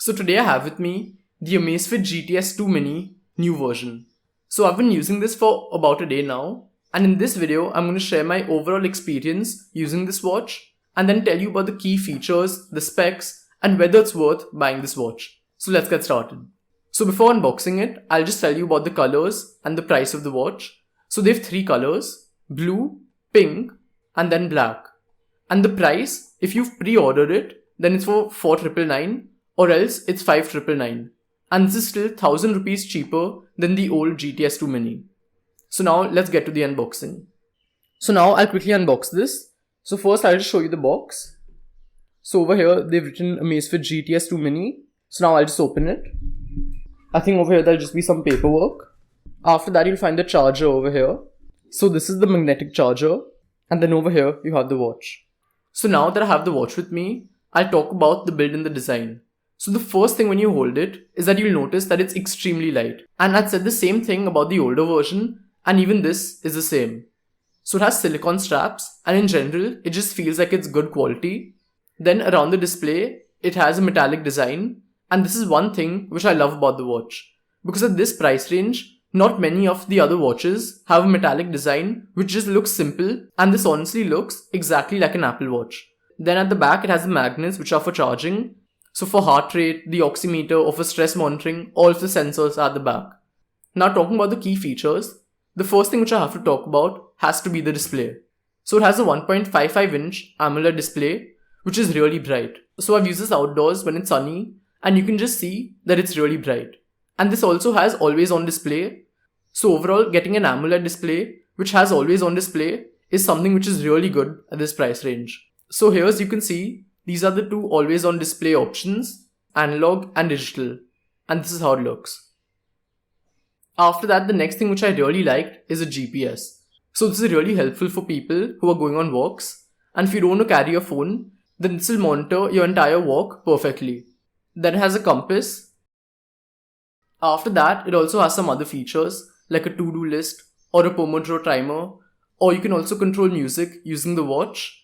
So today I have with me the Amazfit GTS 2 Mini new version. So I've been using this for about a day now, and in this video I'm going to share my overall experience using this watch and then tell you about the key features, the specs, and whether it's worth buying this watch. So let's get started. So before unboxing it, I'll just tell you about the colors and the price of the watch. So they have 3 colors: blue, pink, and then black. And the price, if you've pre-ordered it, then it's for 4,999 or else it's 5,999. And this is still 1,000 rupees cheaper than the old GTS 2 Mini. So now let's get to the unboxing. So now I'll quickly unbox this. So first I'll just show you the box. So over here they've written Amazfit GTS 2 Mini. So now I'll just open it. I think over here there'll just be some paperwork. After that you'll find the charger over here. So this is the magnetic charger. And then over here you have the watch. So now that I have the watch with me, I'll talk about the build and the design. So the first thing when you hold it is that you'll notice that it's extremely light. And I'd said the same thing about the older version, and even this is the same. So it has silicone straps, and in general it just feels like it's good quality. Then around the display, it has a metallic design, and this is one thing which I love about the watch. Because at this price range, not many of the other watches have a metallic design which just looks simple, and this honestly looks exactly like an Apple Watch. Then at the back it has the magnets which are for charging. So for heart rate, the oximeter, or for stress monitoring, all of the sensors are at the back. Now talking about the key features, the first thing which I have to talk about has to be the display. So it has a 1.55-inch Amoled display which is really bright. So I've used this outdoors when it's sunny and you can just see that it's really bright. And this also has always on display. So overall, getting an AMOLED display which has always on display is something which is really good at this price range. So here as you can see, these are the 2 always on display options, analog and digital. And this is how it looks. After that, the next thing which I really liked is a GPS. So this is really helpful for people who are going on walks. And if you don't want to carry your phone, then this will monitor your entire walk perfectly. Then it has a compass. After that, it also has some other features like a to-do list or a Pomodoro timer, or you can also control music using the watch.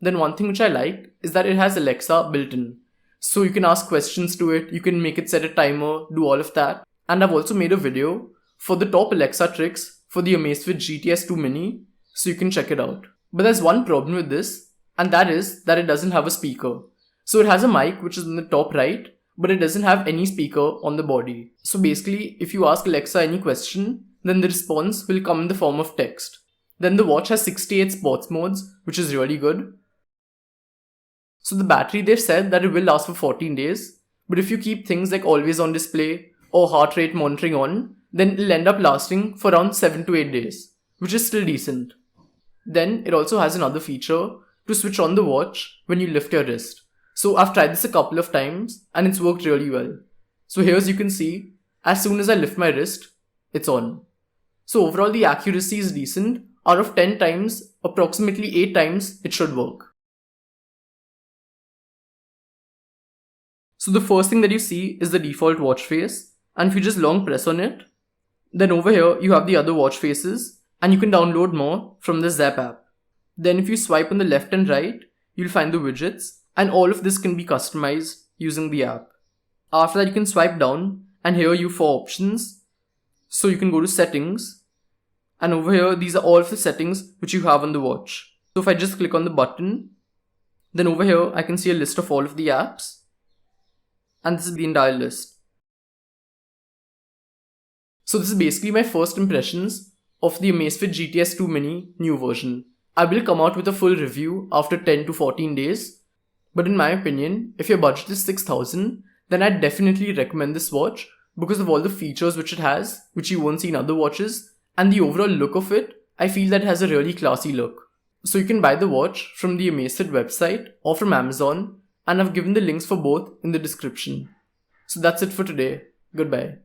Then one thing which I liked is that it has Alexa built in. So you can ask questions to it, you can make it set a timer, do all of that. And I've also made a video for the top Alexa tricks for the Amazfit GTS 2 Mini, so you can check it out. But there's one problem with this, and that is that it doesn't have a speaker. So it has a mic which is in the top right, but it doesn't have any speaker on the body. So basically, if you ask Alexa any question, then the response will come in the form of text. Then the watch has 68 sports modes, which is really good. So the battery, they've said that it will last for 14 days, but if you keep things like always on display or heart rate monitoring on, then it'll end up lasting for around 7 to 8 days, which is still decent. Then it also has another feature to switch on the watch when you lift your wrist. So I've tried this a couple of times and it's worked really well. So here as you can see, as soon as I lift my wrist, it's on. So overall the accuracy is decent. Out of 10 times, approximately 8 times it should work. So the first thing that you see is the default watch face, and if you just long press on it, then over here you have the other watch faces and you can download more from the Zap app. Then if you swipe on the left and right, you'll find the widgets, and all of this can be customized using the app. After that you can swipe down and here you have 4 options. So you can go to settings, and over here these are all of the settings which you have on the watch. So if I just click on the button, then over here I can see a list of all of the apps. And this is the entire list. So this is basically my first impressions of the Amazfit GTS 2 Mini new version. I will come out with a full review after 10 to 14 days. But in my opinion, if your budget is 6,000, then I'd definitely recommend this watch because of all the features which it has, which you won't see in other watches, and the overall look of it. I feel that it has a really classy look. So you can buy the watch from the Amazfit website or from Amazon, and I've given the links for both in the description. So that's it for today. Goodbye.